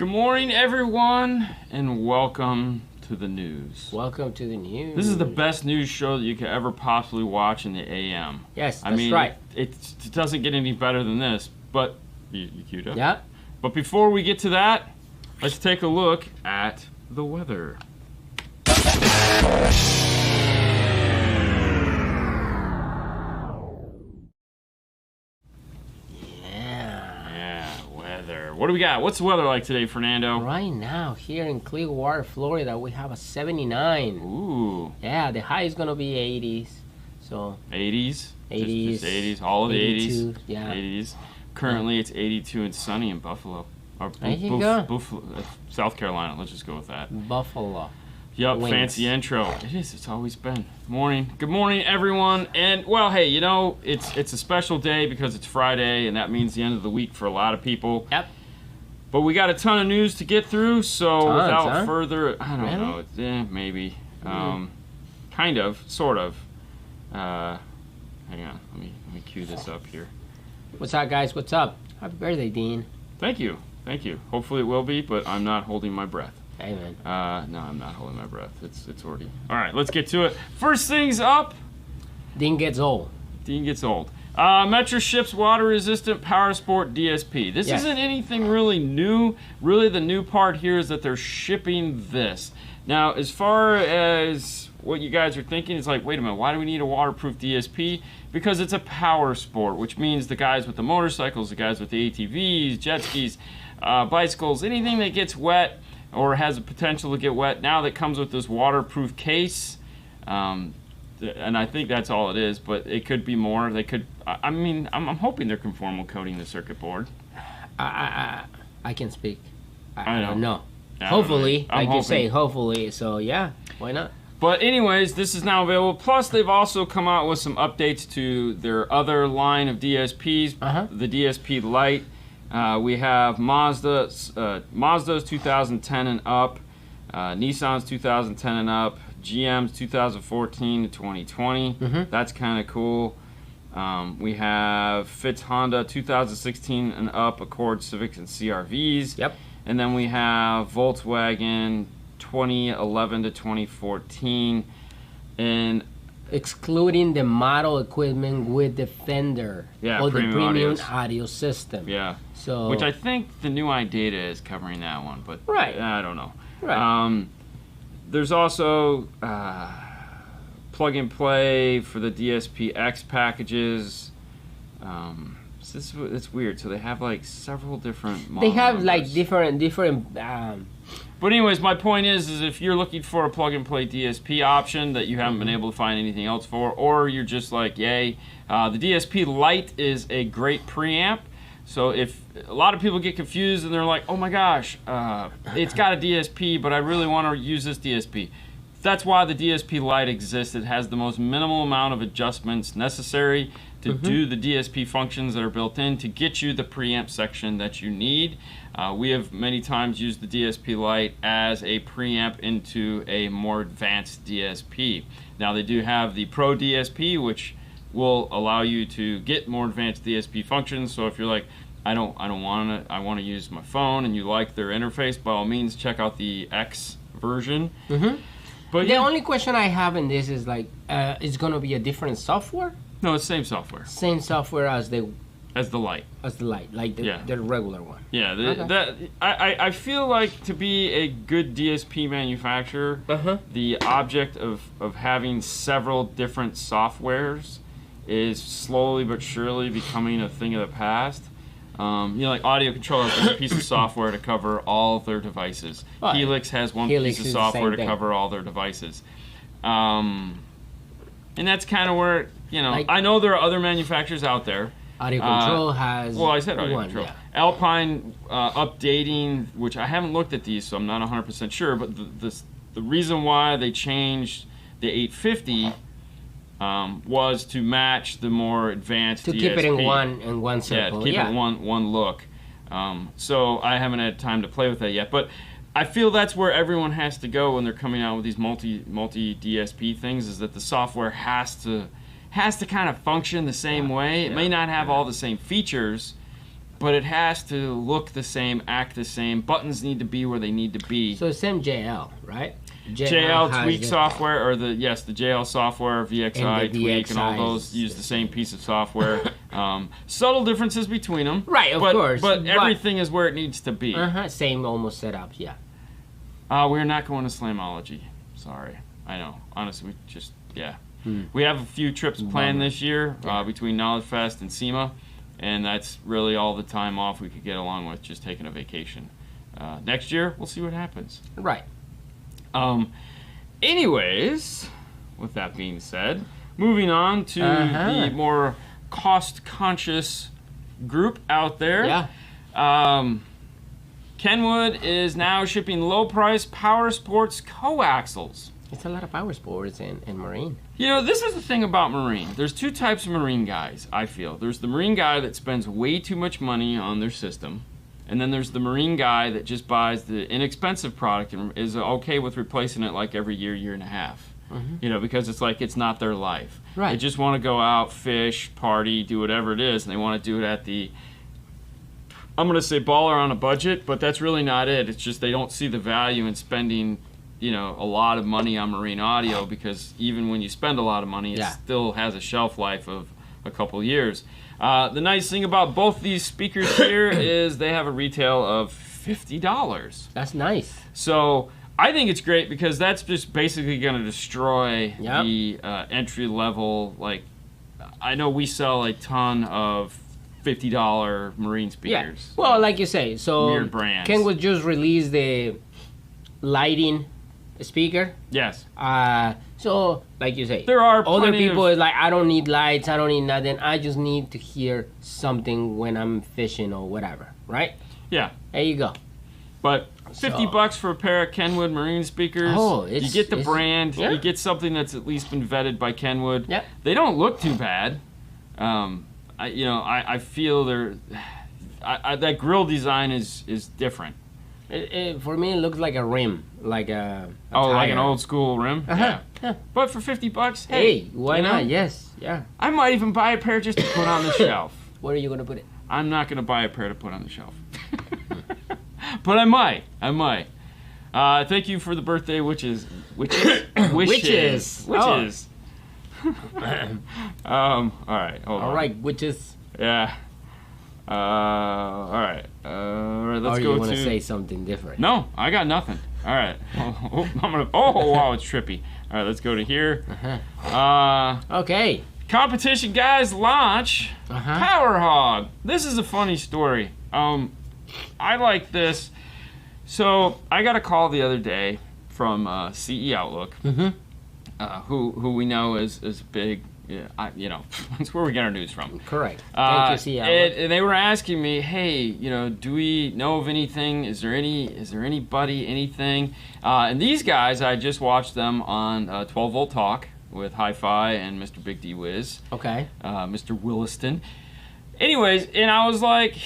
Good morning, everyone, and welcome to the news. Welcome to the news. This is the best news show that you could ever possibly watch in the AM. Yes, that's right. It doesn't get any better than this, but you queued up? Yeah. But before we get to that, let's take a look at the weather. What do we got? What's the weather like today, Fernando? Right now, here in Clearwater, Florida, we have a 79. Ooh. Yeah, the high is going to be 80s. So 80s? 80s. Just 80s. All of the 82, 80s. Yeah. 80s. Currently, it's 82 and sunny in Buffalo. Or There you go. Buffalo, South Carolina. Let's just go with that. Buffalo. Yep, Wings. fancy intro. It is. It's always been. Morning. Good morning, everyone. And, well, hey, you know, it's a special day because it's Friday, and that means the end of the week for a lot of people. Yep. But we got a ton of news to get through, so Tons, without further, I don't Really? know, maybe, kind of, sort of. Hang on, let me cue this up here. What's up, guys? What's up? Happy birthday, Dean. Thank you. Hopefully it will be, but I'm not holding my breath. Hey, man. No, I'm not holding my breath. It's already. All right, let's get to it. First things up. Dean gets old. Dean gets old. Metra ships water-resistant Power Sport DSP. This Yes. isn't anything really new. Really, the new part here is that they're shipping this. Now, as far as what you guys are thinking, it's like, wait a minute, why do we need a waterproof DSP? Because it's a power sport, which means the guys with the motorcycles, the guys with the ATVs, jet skis, bicycles, anything that gets wet or has a potential to get wet, now that comes with this waterproof case. And I think that's all it is, but it could be more. They could. I'm hoping they're conformal coating the circuit board. I can speak. I don't know. Yeah, Hopefully, I'm like you say, hoping. hopefully. So, yeah, why not? But anyways, this is now available. Plus, they've also come out with some updates to their other line of DSPs, the DSP Lite. We have Mazda's 2010 and up, Nissan's 2010 and up, GM's 2014 to 2020. That's kind of cool. We have Fitz Honda 2016 and up, Accord, Civics, and CRVs. Yep. And then we have Volkswagen 2011 to 2014. And Excluding the model equipment with the Fender Yeah, or the premium audios. audio system. yeah, So, which I think the new iData is covering that one, but Right. I don't know. Right. There's also plug and play for the DSP-X packages. It's weird. So they have like several different model they have like numbers. different. But anyways, my point is if you're looking for a plug and play DSP option that you haven't been able to find anything else for, or you're just like, yay, the DSP Lite is a great preamp. So if a lot of people get confused and they're like, oh my gosh, it's got a DSP, but I really want to use this DSP. That's why the DSP Lite exists. It has the most minimal amount of adjustments necessary to do the DSP functions that are built in to get you the preamp section that you need. We have many times used the DSP Lite as a preamp into a more advanced DSP. Now they do have the Pro DSP, which will allow you to get more advanced DSP functions. So if you're like, I want to use my phone, and you like their interface, by all means check out the X version. But The only question I have in this is like, it's gonna be a different software? no, it's same software Same software as the Lite. Lite, like the regular one. Yeah, Okay. I feel like to be a good DSP manufacturer, the object of having several different softwares is slowly but surely becoming a thing of the past. Like Audio Control has a piece of software to cover all of their devices. Right. Helix has one Helix piece of is the software same to thing. cover all their devices. And that's kind of where, Like- I know there are other manufacturers out there. Audio Control has Well, I said Audio one, Control. yeah. Alpine updating, which I haven't looked at these, so I'm not 100% sure, but the reason why they changed the 850 was to match the more advanced To DSP. keep it in one circle. Yeah, to keep it one look. So I haven't had time to play with that yet, but I feel that's where everyone has to go when they're coming out with these multi DSP things, is that the software has to kind of function the same way. It may not have all the same features, but it has to look the same, act the same. Buttons need to be where they need to be. So same JL, right? JL Tweak software, or the JL software, VXI, Tweak, and all those use the same piece of software. Subtle differences between them. Right, of course. But everything is where it needs to be. Same almost setups, yeah. We're not going to Slamology. Sorry. I know. Honestly, we just, We have a few trips planned this year between Knowledge Fest and SEMA, and that's really all the time off we could get along with just taking a vacation. Next year, we'll see what happens. Right. Anyways, with that being said, moving on to the more cost-conscious group out there. Yeah. Kenwood is now shipping low-price Power Sports coaxials. It's a lot of power sports in Marine. You know, this is the thing about Marine. There's two types of Marine guys, I feel. There's the Marine guy that spends way too much money on their system. And then there's the Marine guy that just buys the inexpensive product and is okay with replacing it like every year and a half. You know, because it's like it's not their life. Right. They just want to go out, fish, party, do whatever it is, and they want to do it at the, I'm going to say baller on a budget, but that's really not it. It's just they don't see the value in spending, you know, a lot of money on Marine audio, because even when you spend a lot of money, it still has a shelf life of a couple years. The nice thing about both these speakers here is they have a retail of $50. That's nice. So I think it's great because that's just basically going to destroy the entry level. Like, I know we sell a ton of $50 Marine speakers. Yeah. Well, like you say, so weird brands. Kenwood just released the lighting speaker. Yes. So, like you say, there are other people is like, I don't need lights, I don't need nothing. I just need to hear something when I'm fishing or whatever, right? Yeah. There you go. But $50 for a pair of Kenwood Marine speakers. Oh, you get the brand. You get something that's at least been vetted by Kenwood. Yeah. They don't look too bad. I feel they're that grill design is different. For me, it looks like a rim, like a tire. Like an old school rim. Yeah. But for $50, hey, why not? Yes, yeah. I might even buy a pair just to put on the shelf. Where are you gonna put it? I'm not gonna buy a pair to put on the shelf. But I might. Thank you for the birthday wishes. All right. Hold on. All right, witches. Yeah. All right. Let's go to. You want to say something different? No, I got nothing. All right. Wow, it's trippy. All right, let's go to here. Okay. Competition guys launch Powerhog. This is a funny story. I like this. So I got a call the other day from CE Outlook, who we know is big. That's where we get our news from. Correct. Thank you, CE Outlook. And they were asking me, hey, do we know of anything? Is there anybody, anything? And these guys, I just watched them on 12 Volt Talk with Hi-Fi and Mr. Big D Wiz. Okay. Mr. Williston. Anyways, and I was like,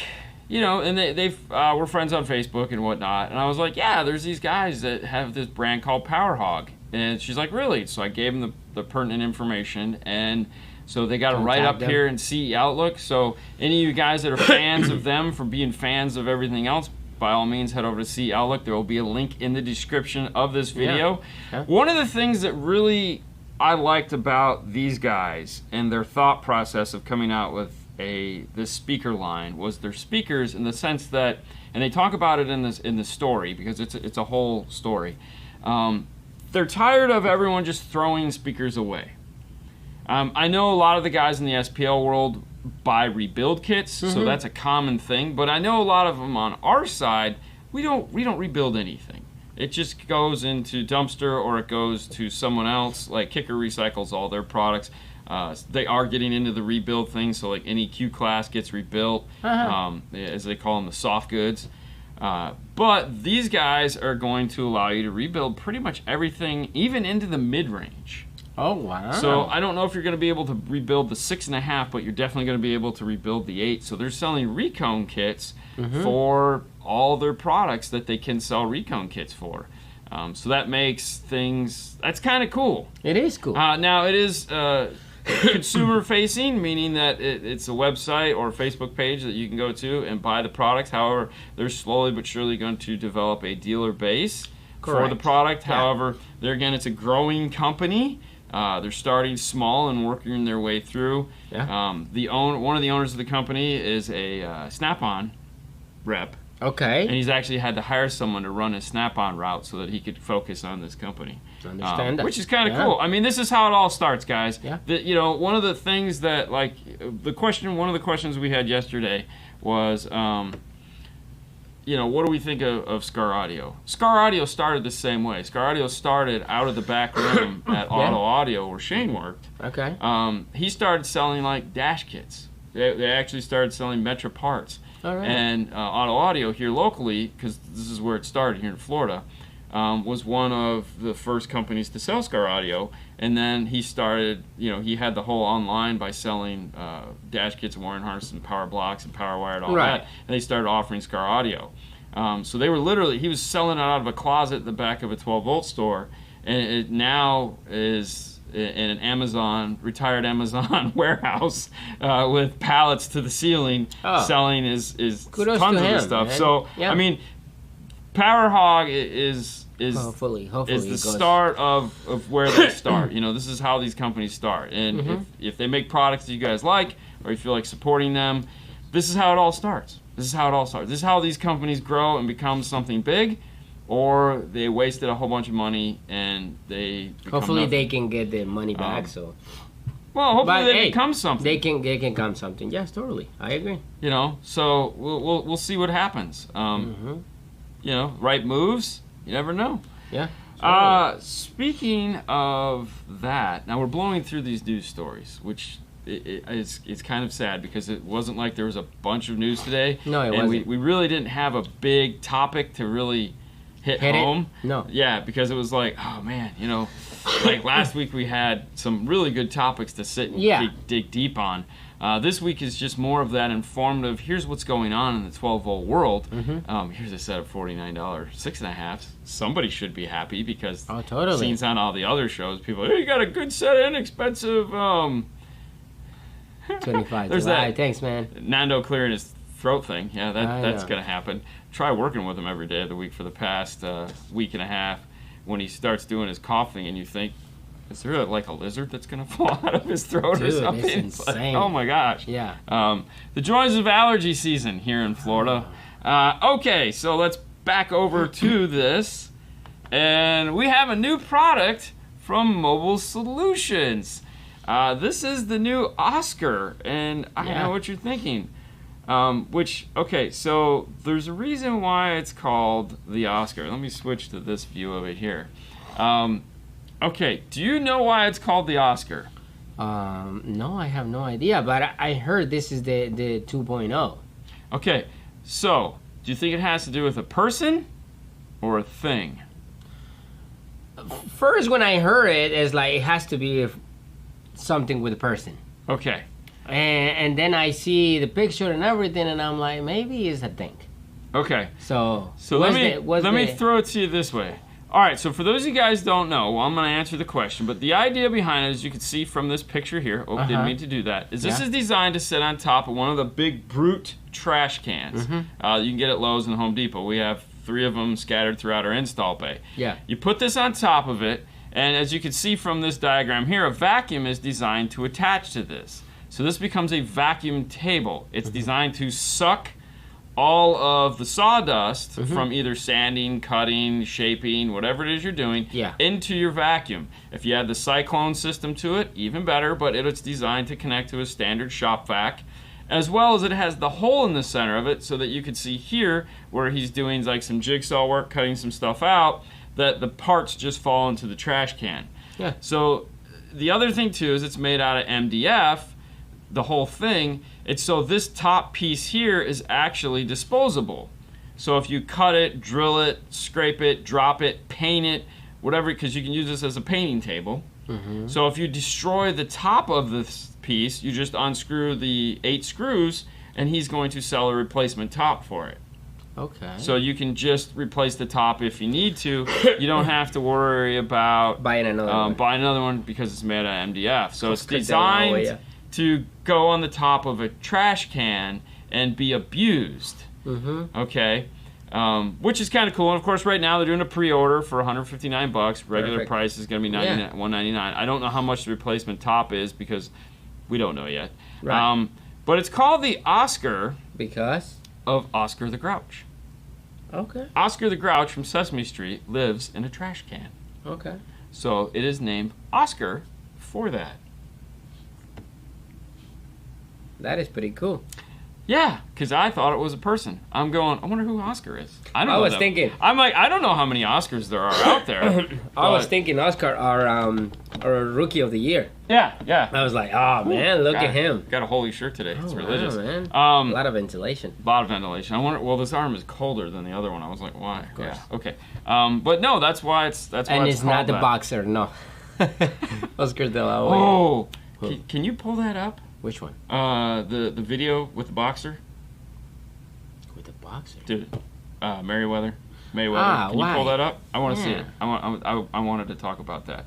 and they were friends on Facebook and whatnot. And I was like, yeah, there's these guys that have this brand called Powerhog. And she's like, really? So I gave them the pertinent information. And so they got it right up here in CE Outlook. So any of you guys that are fans of them for being fans of everything else, by all means, head over to CE Outlook. There will be a link in the description of this video. Yeah. One of the things that really I liked about these guys and their thought process of coming out with this speaker line was their speakers, in the sense that, and they talk about it in the story, because it's a whole story. They're tired of everyone just throwing speakers away. I know a lot of the guys in the SPL world buy rebuild kits, so that's a common thing. But I know a lot of them on our side, we don't rebuild anything. It just goes into dumpster, or it goes to someone else. Like Kicker recycles all their products. They are getting into the rebuild thing, so like any Q class gets rebuilt, as they call them, the soft goods. But these guys are going to allow you to rebuild pretty much everything, even into the mid-range. Oh, wow. So I don't know if you're going to be able to rebuild the 6.5, but you're definitely going to be able to rebuild the 8. So they're selling recone kits for all their products that they can sell recone kits for. So that makes things, that's kind of cool. It is cool. Now it is consumer facing, meaning that it's a website or a Facebook page that you can go to and buy the products. However, they're slowly but surely going to develop a dealer base for the product. Yeah. However, there again, it's a growing company. They're starting small and working their way through. Yeah. One of the owners of the company is a Snap-on rep. Okay. And he's actually had to hire someone to run his Snap-on route so that he could focus on this company. Understand that. Which is kind of cool. I mean, this is how it all starts, guys. Yeah. One of the things that, one of the questions we had yesterday was, what do we think of Scar Audio? Scar Audio started the same way. Scar Audio started out of the back room at Auto Audio where Shane worked. Okay. He started selling like dash kits. They actually started selling Metra parts. All right. And Auto Audio here locally, because this is where it started here in Florida, was one of the first companies to sell Scar Audio. And then he started, he had the whole online by selling dash kits, wiring harnesses, and power blocks and power wired, all that. And they started offering Scar Audio. So they were he was selling it out of a closet at the back of a 12-volt store. And it now is in an retired Amazon warehouse with pallets to the ceiling, selling his Kudos tons to of him, this stuff. man. So Yeah. I mean, Powerhog is hopefully the start of where they start. This is how these companies start. And if they make products that you guys like or you feel like supporting them, this is how it all starts. This is how these companies grow and become something big. Or they wasted a whole bunch of money and they hopefully they can get their money back. Hopefully they become something. They can become something. Yes, totally. I agree. So we'll see what happens. Right moves. You never know. Yeah. Speaking of that, now we're blowing through these news stories, which it's kind of sad because it wasn't like there was a bunch of news today. No, it wasn't. wasn't. We really didn't have a big topic to really hit home. No. Yeah, because it was like, oh man, like last week we had some really good topics to sit and dig deep on. This week is just more of that informative. Here's what's going on in the 12-volt world. Here's a set of $49 6.5. Somebody should be happy because scenes on all the other shows, people, hey, you got a good set of inexpensive. 25. There's that. Thanks, man. Nando clearing his throat thing. Yeah, that's gonna happen. Try working with him every day of the week for the past week and a half. When he starts doing his coughing, and you think, is there like a lizard that's gonna fall out of his throat or something? It's insane. Like, oh my gosh. Yeah. The joys of allergy season here in Florida. Okay, so let's back over to this, and we have a new product from Mobile Solutions. This is the new Oscar, and I know what you're thinking. So there's a reason why it's called the Oscar. Let me switch to this view of it here. Do you know why it's called the Oscar? No, I have no idea, but I heard this is the 2.0. Okay, so do you think it has to do with a person or a thing? First, when I heard it, it's like it has to be something with a person. Okay. And then I see the picture and everything, and I'm like, maybe it's a thing. Okay. So let me throw it to you this way. All right, so for those of you guys who don't know, I'm going to answer the question, but the idea behind it, as you can see from this picture here, didn't mean to do that, is this is designed to sit on top of one of the big brute trash cans. You can get at Lowe's and Home Depot. We have 3 of them scattered throughout our install bay. Yeah. You put this on top of it, and as you can see from this diagram here, a vacuum is designed to attach to this. So this becomes a vacuum table. It's designed to suck all of the sawdust from either sanding, cutting, shaping, whatever it is you're doing, into your vacuum. If you add the cyclone system to it, even better, but it's designed to connect to a standard shop vac, as well as it has the hole in the center of it so that you can see here where he's doing like some jigsaw work, cutting some stuff out, that the parts just fall into the trash can. Yeah. So the other thing too is it's made out of MDF, the whole thing. It's so this top piece here is actually disposable. So if you cut it, drill it, scrape it, drop it, paint it, whatever, because you can use this as a painting table. So if you destroy the top of this piece, you just unscrew the 8 screws, and he's going to sell a replacement top for it. Okay. So you can just replace the top if you need to. You don't have to worry about Buying another one because it's made out of MDF. So it's Cut that designed away, yeah. to go on the top of a trash can and be abused. Mm-hmm. Okay. Which is kind of cool. And of course, right now they're doing a pre-order for $159. Regular Perfect. price is going to be $199. I don't know how much the replacement top is because we don't know yet. Right. But it's called the Oscar Because? of Oscar the Grouch. Okay. Oscar the Grouch from Sesame Street lives in a trash can. Okay. So it is named Oscar for that. That is pretty cool. Yeah, because I thought it was a person. I'm going, I wonder who Oscar is. I was thinking. I'm like, I don't know how many Oscars there are out there. I was thinking Oscar, our Rookie of the Year. Yeah. I was like, oh, man, look at him. Got a holy shirt today. It's Oh, religious. wow, man. A A lot of ventilation. lot of ventilation. I wonder. Well, this arm is colder than the other one. I was like, why? Of course. Yeah. Okay. But no, that's why it's And it's not called the that. boxer, no. Oscar de la Hoya. Oh, Who? can you pull that up? Which one? The video with the boxer, With the boxer. dude. Mayweather. Can Ah, you why? pull that up? I want to see Yeah. it. I wanted to talk about that.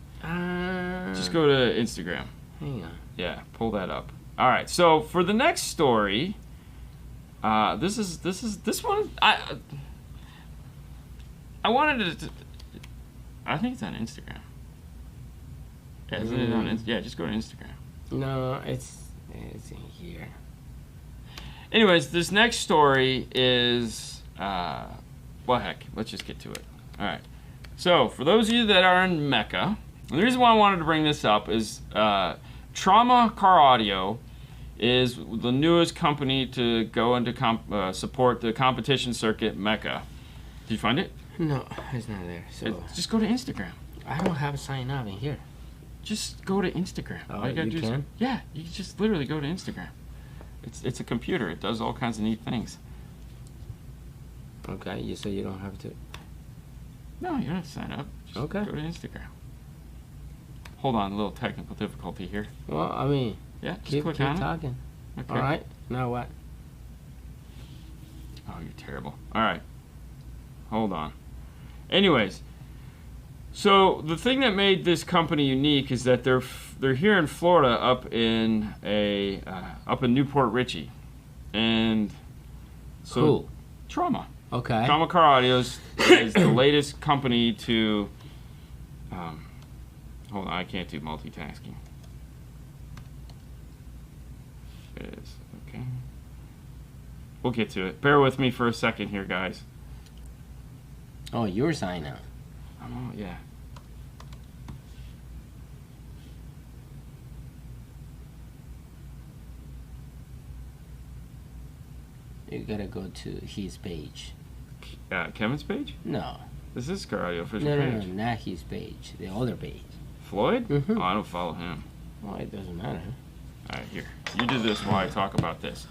Just Just go to Instagram. Hang on. Yeah, pull that up. All right. So for the next story, this one. I wanted to. I think it's on Instagram. Yeah, isn't it on? Yeah, just go to Instagram. No, it's in here. Anyways, this next story is. Well, heck, let's just get to it. All right. So for those of you that are in Mecca, and the reason why I wanted to bring this up is Trauma Car Audio is the newest company to go into support the competition circuit Mecca. Did you find it? No, it's not there. So Just go to Instagram. I don't have a sign up in here. Just go to Instagram. Oh, All gotta you do is- can? Yeah, you can just literally go to Instagram. It's a computer. It does all kinds of neat things. Okay, you say you don't have to. No, you don't have to sign up. Just Okay. go to Instagram. Hold on, a little technical difficulty here. Well, I mean, Yeah, just keep click on it. talking. Okay. All right. Now what? Oh, you're terrible. All right. Hold on. Anyways, so the thing that made this company unique is that they're here in Florida, up in Newport Richey, and so Cool. Trauma. Okay. Trauma Car Audio is the latest company to. Hold on, I can't do multitasking. It is okay. We'll get to it. Bear with me for a second here, guys. Oh, your sign up. Yeah. You gotta go to his page. Kevin's page? No. This is Car Audio official No, page. not his page. The other page. Floyd? Mhm. Oh, I don't follow him. Well, it doesn't matter. All right, here. You do this while I talk about this.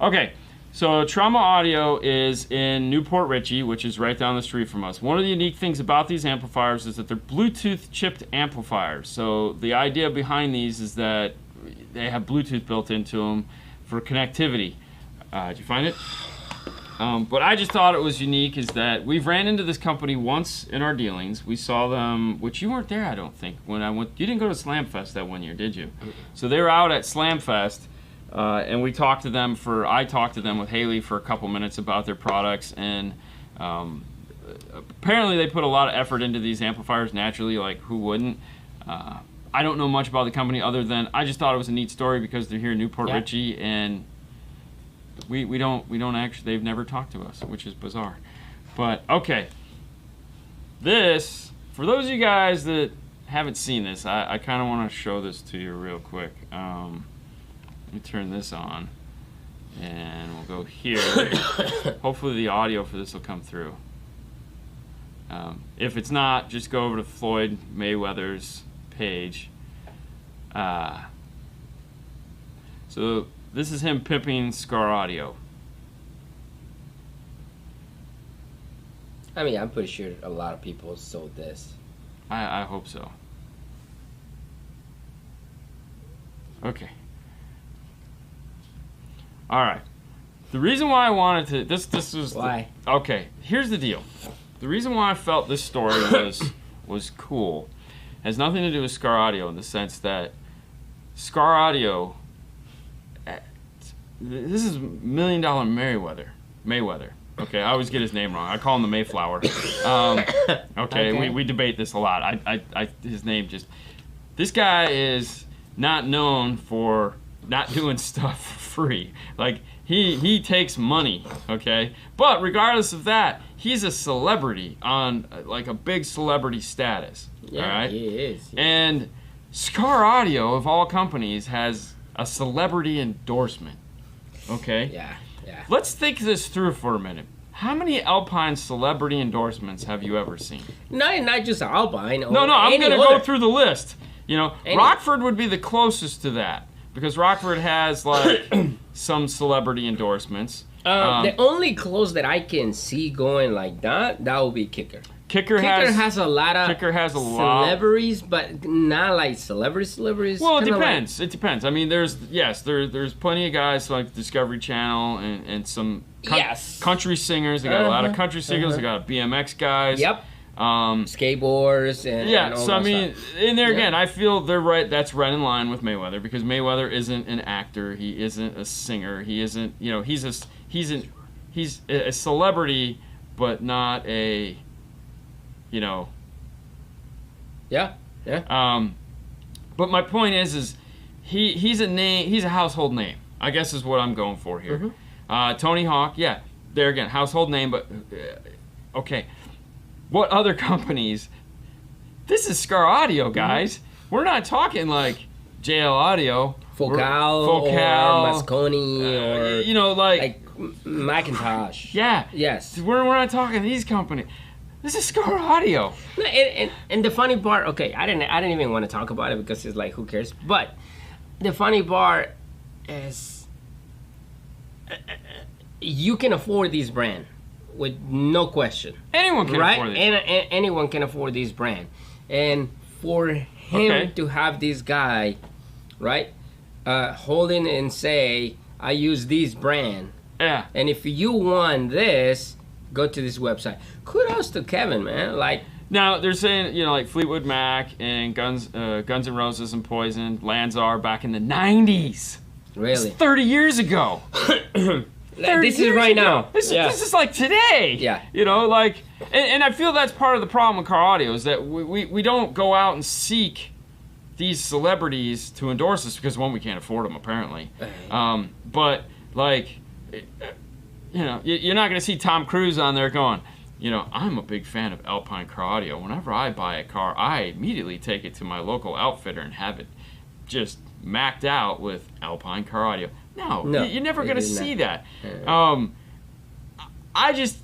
Okay, so Trauma Audio is in Newport Richey, which is right down the street from us. One of the unique things about these amplifiers is that they're Bluetooth chipped amplifiers. So the idea behind these is that they have Bluetooth built into them for connectivity. Did you find it? But I just thought it was unique is that we've ran into this company once in our dealings. We saw them, which you weren't there, I don't think. When I went, you didn't go to Slam Fest that one year, did you? So they were out at Slam Fest, and I talked to them with Haley for a couple minutes about their products, and apparently they put a lot of effort into these amplifiers naturally, like who wouldn't? I don't know much about the company other than I just thought it was a neat story because they're here in Newport Richey, and we don't actually, they've never talked to us, which is bizarre. But okay, this, for those of you guys that haven't seen this, I kind of want to show this to you real quick. Let me turn this on, and we'll go here. Hopefully the audio for this will come through. If it's not, just go over to Floyd Mayweather's page. So this is him pimping Scar Audio. I mean, I'm pretty sure a lot of people sold this. I hope so. Okay. All right. The reason why I wanted to this was Why? Okay. Here's the deal. The reason why I felt this story was cool has nothing to do with Scar Audio in the sense that Scar Audio. This is $1 Million Mayweather. Okay, I always get his name wrong. I call him the Mayflower. Okay. We debate this a lot. His name just. This guy is not known for not doing stuff for free. Like he takes money. Okay, but regardless of that, he's a celebrity on like a big celebrity status. Yeah, all right? he is. And Scar Audio, of all companies, has a celebrity endorsement. Okay. Yeah. Let's think this through for a minute. How many Alpine celebrity endorsements have you ever seen? Not just Alpine. No, I'm going to go through the list. You know, Rockford would be the closest to that because Rockford has like some celebrity endorsements. The only close that I can see going like that would be Kicker. Kicker has a lot of celebrities, but not like celebrities. Well, it depends. It depends. I mean, there's plenty of guys like Discovery Channel and some country singers. They got a lot of country singers. They got BMX guys. Yep. Skateboards and all so I mean, stuff. in there again, I feel they're right. That's right in line with Mayweather because Mayweather isn't an actor. He isn't a singer. He isn't. You know, he's a celebrity, but not a. You know. Yeah. But my point is he's a name. He's a household name. I guess is what I'm going for here. Mm-hmm. Tony Hawk. Yeah. There again, household name. But okay. What other companies? This is Scar Audio, guys. Mm-hmm. We're not talking like JL Audio, Focal or Mosconi, or you know, like Macintosh. Yeah. Yes. We're not talking these companies. This is Scar Audio. And the funny part, okay, I didn't even want to talk about it because it's like, who cares? But the funny part is you can afford this brand with no question. Anyone can afford this. Anyone can afford this brand. And for him to have this guy, right, holding and say, I use this brand. Yeah. And if you want this, go to this website. Kudos to Kevin, man. Like now they're saying, you know, like Fleetwood Mac and Guns N' Roses and Poison, Lanzar back in the 90s. Really? It's 30 years ago. This is right now. This is like today. Yeah. You know, like, and I feel that's part of the problem with car audio is that we don't go out and seek these celebrities to endorse us because, one, we can't afford them, apparently. But, like, you know, you're not going to see Tom Cruise on there going, you know, I'm a big fan of Alpine Car Audio. Whenever I buy a car, I immediately take it to my local outfitter and have it just macked out with Alpine Car Audio. No, you're never going to see that. I just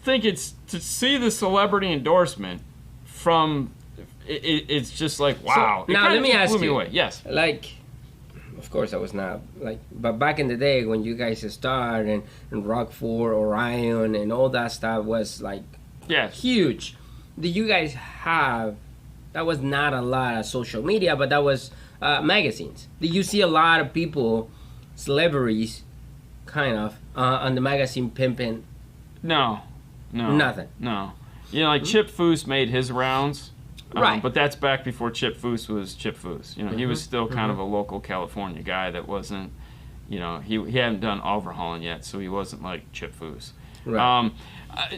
think it's to see the celebrity endorsement from it's just like, wow. So, now let me ask you. Yes. Like, of course I was not like, but back in the day when you guys started and Rockford, Orion, and all that stuff was like huge. Did you guys have? That was not a lot of social media, but that was magazines. Did you see a lot of people? Celebrities, kind of, on the magazine Pimping? No. Nothing. No. You know, like Chip Foose made his rounds. Right. But that's back before Chip Foose was Chip Foose. You know, he was still kind of a local California guy that wasn't, you know, he hadn't done overhauling yet, so he wasn't like Chip Foose. Right.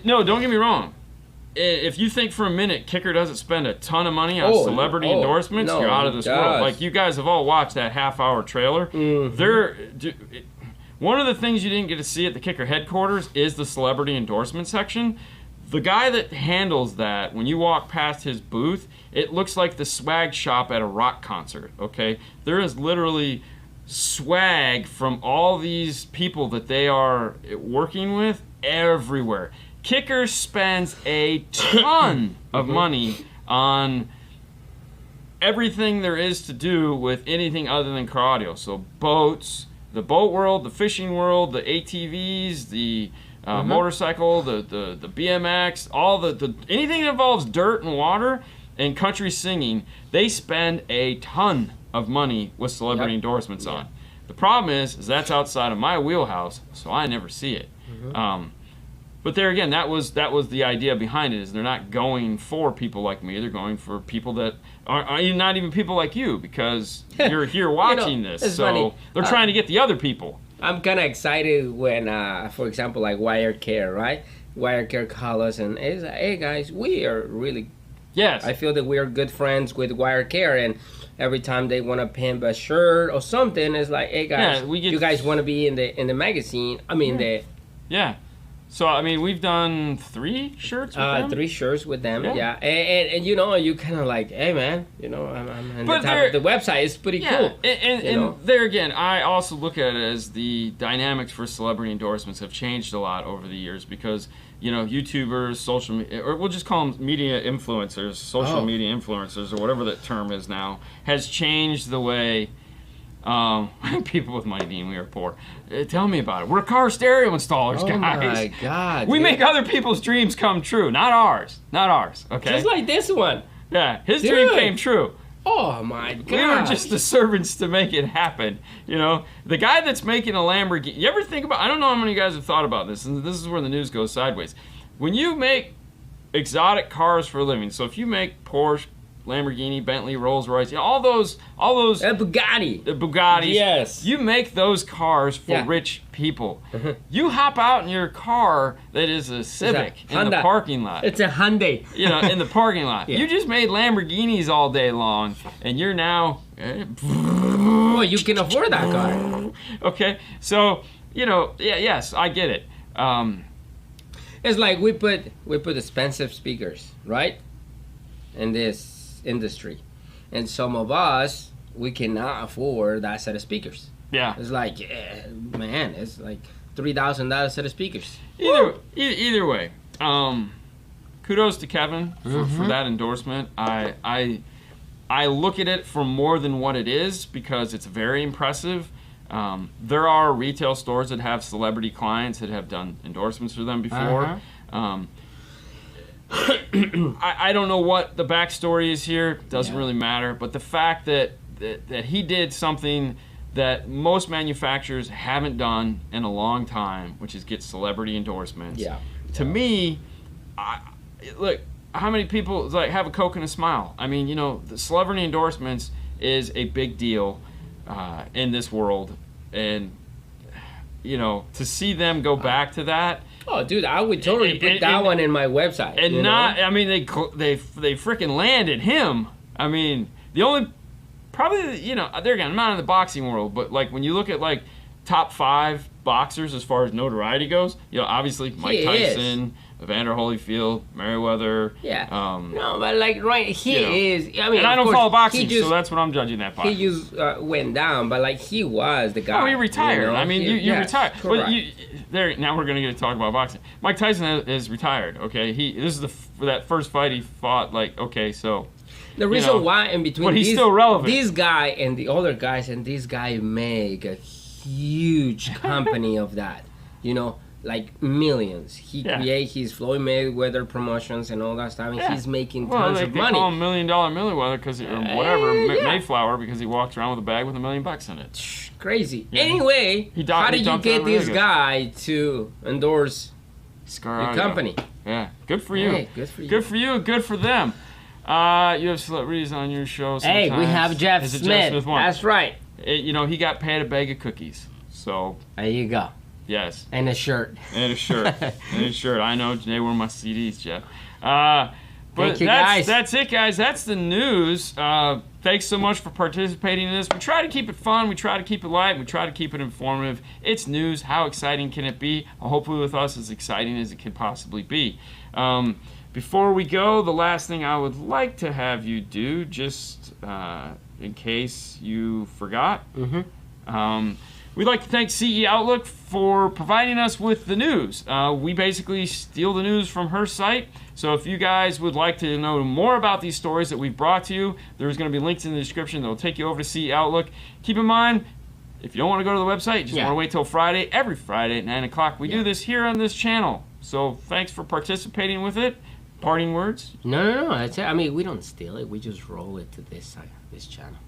No, don't get me wrong. If you think for a minute Kicker doesn't spend a ton of money on celebrity endorsements, you're out of this world. Like, you guys have all watched that half-hour trailer. Mm-hmm. One of the things you didn't get to see at the Kicker headquarters is the celebrity endorsement section. The guy that handles that, when you walk past his booth, it looks like the swag shop at a rock concert, okay? There is literally swag from all these people that they are working with everywhere. Kicker spends a ton of money on everything there is to do with anything other than car audio. So boats, the boat world, the fishing world, the ATVs, the motorcycle, the BMX, all the anything that involves dirt and water and country singing, they spend a ton of money with celebrity endorsements on. The problem is that's outside of my wheelhouse, so I never see it. But there again, that was the idea behind it. Is they're not going for people like me. They're going for people that are not even people like you, because you're here watching this. So funny. They're trying to get the other people. I'm kind of excited when, for example, like Wire Care, right? Wire Care call us and it's like, hey guys, we are really. Yes. I feel that we are good friends with Wire Care, and every time they want to pimp a shirt or something, it's like, hey guys, you guys want to be in the magazine? I mean Yeah. So, I mean, we've done 3 shirts with them? 3 shirts with them, yeah. And you know, you kind of like, hey, man, you know, I'm on the top of the website. It's pretty cool. And there again, I also look at it as the dynamics for celebrity endorsements have changed a lot over the years, because, you know, YouTubers, social media, or we'll just call them media influencers, social media influencers, or whatever that term is now, has changed the way... people with money, Dean, we are poor. Tell me about it. We're car stereo installers, guys. Oh my God. We make other people's dreams come true, not ours. Not ours, okay? Just like this one. Yeah, his dream came true. Oh my God. We were just the servants to make it happen. You know, the guy that's making a Lamborghini, you ever think about, I don't know how many of you guys have thought about this, and this is where the news goes sideways. When you make exotic cars for a living, so if you make Porsche, Lamborghini, Bentley, Rolls Royce, you know, all those Bugatti. The Bugattis. Yes. You make those cars for rich people. You hop out in your car that is a Civic in the parking lot. It's a Hyundai. You know, in the parking lot. You just made Lamborghinis all day long, and you're now... Well, you can afford that car. Okay, so, you know, yes, I get it. It's like we put expensive speakers, right, in this industry, and some of us, we cannot afford that set of speakers. Yeah, it's like, man, it's like $3,000 set of speakers. Either way, kudos to Kevin for that endorsement. I look at it for more than what it is, because it's very impressive. There are retail stores that have celebrity clients that have done endorsements for them before. I don't know what the backstory is here. Doesn't really matter. But the fact that he did something that most manufacturers haven't done in a long time, which is get celebrity endorsements. To me, look, how many people like have a Coke and a smile? I mean, you know, the celebrity endorsements is a big deal in this world, and you know, to see them go back to that. Oh, dude, I would totally put that one in my website. And I mean, they freaking landed him. I mean, the only, probably, you know, there again, I'm not in the boxing world, but like when you look at like top 5 boxers as far as notoriety goes, you know, obviously Mike Tyson, Evander Holyfield, Mayweather. No, but like, right, he is. I mean, and I don't follow boxing, so that's what I'm judging that by. He just went down, but like he was the guy. Oh, he retired. You know? I mean, you retired. Correct. But now we're going to get to talk about boxing. Mike Tyson is retired. Okay, this is that first fight he fought. Like, okay, so the reason why in between, but he's still relevant. This guy and the other guys, and this guy make a huge company of that. You know, like millions. He create his Floyd Mayweather promotions and all that stuff, and he's making tons of money. They call him $1 Million Mayweather because Mayflower, because he walks around with a bag with $1 million in it. Crazy. Anyway, how did you get this guy to endorse your company? Yeah, good for you. Hey, good for you. Good for you. Good for them. You have celebrities on your show sometimes. Hey, we have Jeff Smith. That's right. You know, he got paid a bag of cookies. So there you go. Yes. And a shirt. And a shirt. And a shirt. I know. They were my CDs, Jeff. But thank you, guys. That's it, guys. That's the news. Thanks so much for participating in this. We try to keep it fun. We try to keep it light. We try to keep it informative. It's news. How exciting can it be? Hopefully with us, as exciting as it could possibly be. Before we go, the last thing I would like to have you do, just in case you forgot, we'd like to thank CE Outlook for providing us with the news. We basically steal the news from her site. So if you guys would like to know more about these stories that we've brought to you, there's going to be links in the description that will take you over to CE Outlook. Keep in mind, if you don't want to go to the website, you just want to wait till Friday. Every Friday at 9 o'clock, we do this here on this channel. So thanks for participating with it. Parting words? No. That's it. I mean, we don't steal it. We just roll it to this side, this channel.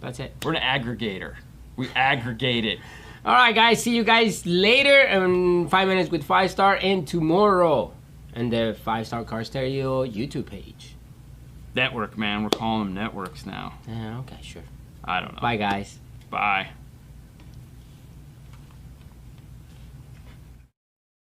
That's it. We're an aggregator. We aggregate it. All right, guys. See you guys later in 5 minutes with 5-star and tomorrow and the 5-star Car Stereo YouTube page. Network, man. We're calling them networks now. Yeah, okay, sure. I don't know. Bye, guys. Bye.